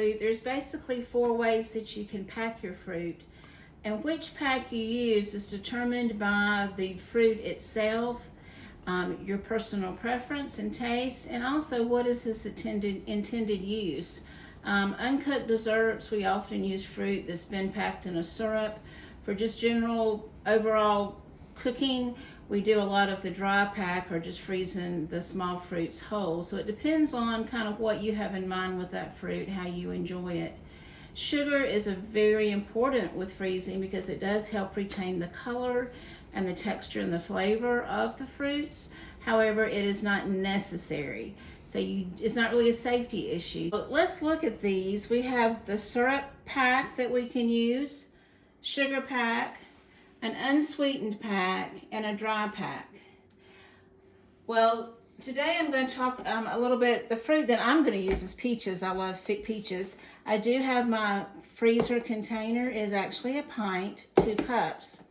fruit, there's basically 4 ways that you can pack your fruit. And which pack you use is determined by the fruit itself, your personal preference and taste, and also what is its intended use. Uncooked desserts, we often use fruit that's been packed in a syrup. For just general overall cooking, we do a lot of the dry pack or just freezing the small fruits whole. So it depends on kind of what you have in mind with that fruit, how you enjoy it. Sugar is very important with freezing because it does help retain the color and the texture and the flavor of the fruits. However, it is not necessary. So it's not really a safety issue. But let's look at these. We have the syrup pack that we can use, sugar pack, an unsweetened pack, and a dry pack. Well, today I'm going to talk a little bit, the fruit that I'm going to use is peaches. I love peaches. I do have my freezer container is actually a pint, 2 cups.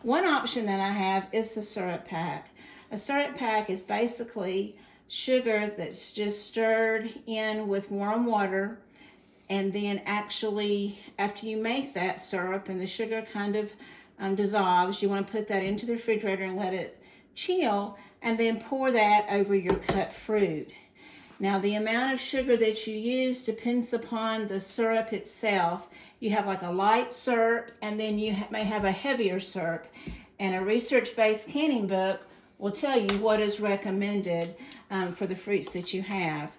One option that I have is the syrup pack. A syrup pack is basically sugar that's just stirred in with warm water, and then actually after you make that syrup and the sugar kind of dissolves, you want to put that into the refrigerator and let it chill, and then pour that over your cut fruit. Now, the amount of sugar that you use depends upon the syrup itself. You have like a light syrup, and then you may have a heavier syrup. And a research-based canning book will tell you what is recommended for the fruits that you have.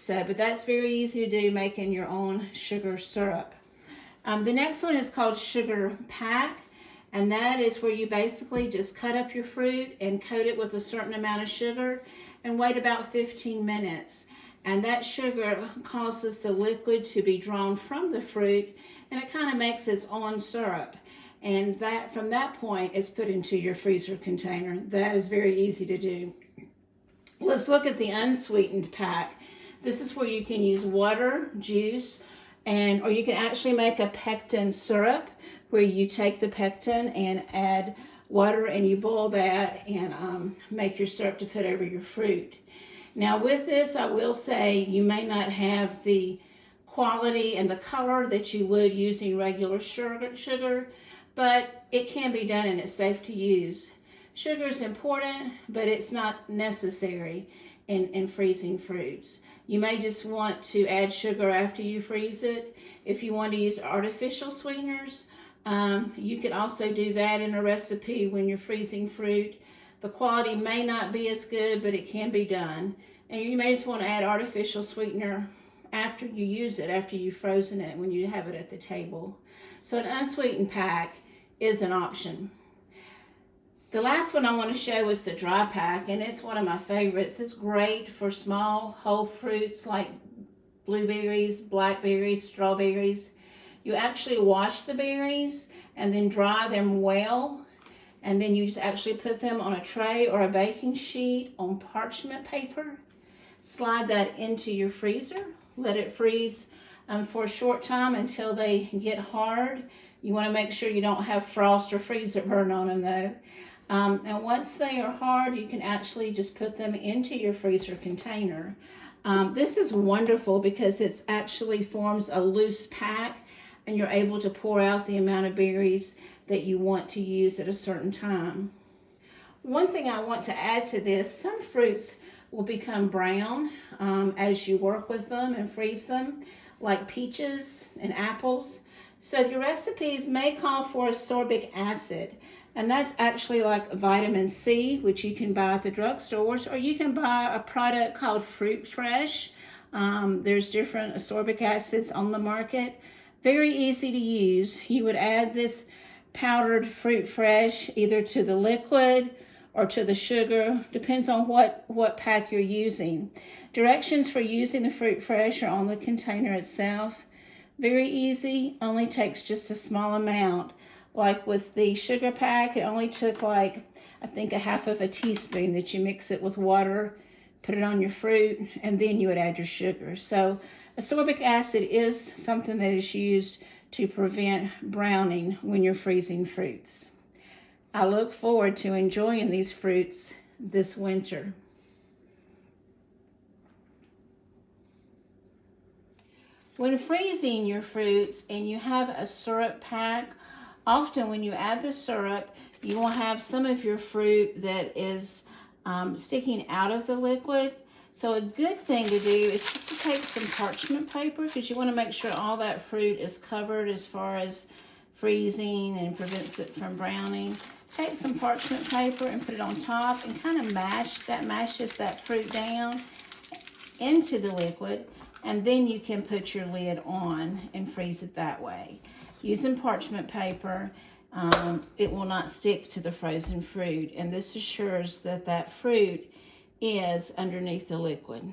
But that's very easy to do, making your own sugar syrup. The next one is called sugar pack. And that is where you basically just cut up your fruit and coat it with a certain amount of sugar and wait about 15 minutes. And that sugar causes the liquid to be drawn from the fruit, and it kind of makes its own syrup. And that from that point, it's put into your freezer container. That is very easy to do. Let's look at the unsweetened pack. This is where you can use water, juice, or you can actually make a pectin syrup, where you take the pectin and add water and you boil that and make your syrup to put over your fruit. Now with this, I will say you may not have the quality and the color that you would using regular sugar, but it can be done and it's safe to use. Sugar is important, but it's not necessary in freezing fruits. You may just want to add sugar after you freeze it. If you want to use artificial sweeteners, you could also do that in a recipe when you're freezing fruit. The quality may not be as good, but it can be done. And you may just want to add artificial sweetener after you use it, after you've frozen it, when you have it at the table. So an unsweetened pack is an option. The last one I want to show is the dry pack, and it's one of my favorites. It's great for small whole fruits like blueberries, blackberries, strawberries. You actually wash the berries and then dry them well, and then you just actually put them on a tray or a baking sheet on parchment paper. Slide that into your freezer. Let it freeze for a short time until they get hard. You want to make sure you don't have frost or freezer burn on them though. And once they are hard, you can actually just put them into your freezer container. This is wonderful because it actually forms a loose pack, and you're able to pour out the amount of berries that you want to use at a certain time. One thing I want to add to this, some fruits will become brown as you work with them and freeze them, like peaches and apples. So your recipes may call for ascorbic acid, and that's actually like vitamin C, which you can buy at the drugstores, or you can buy a product called Fruit Fresh. There's different ascorbic acids on the market. Very easy to use. You would add this powdered Fruit Fresh either to the liquid or to the sugar, depends on what pack you're using. Directions for using the Fruit Fresh are on the container itself. Very easy, only takes just a small amount. Like with the sugar pack, it only took like, I think, a half of a teaspoon that you mix it with water, put it on your fruit, and then you would add your sugar. So ascorbic acid is something that is used to prevent browning when you're freezing fruits. I look forward to enjoying these fruits this winter. When freezing your fruits and you have a syrup pack, often when you add the syrup, you will have some of your fruit that is sticking out of the liquid. So a good thing to do is just to take some parchment paper, because you want to make sure all that fruit is covered as far as freezing and prevents it from browning. Take some parchment paper and put it on top and kind of mashes that fruit down into the liquid, and then you can put your lid on and freeze it that way. Using parchment paper, it will not stick to the frozen fruit, and this assures that that fruit is underneath the liquid.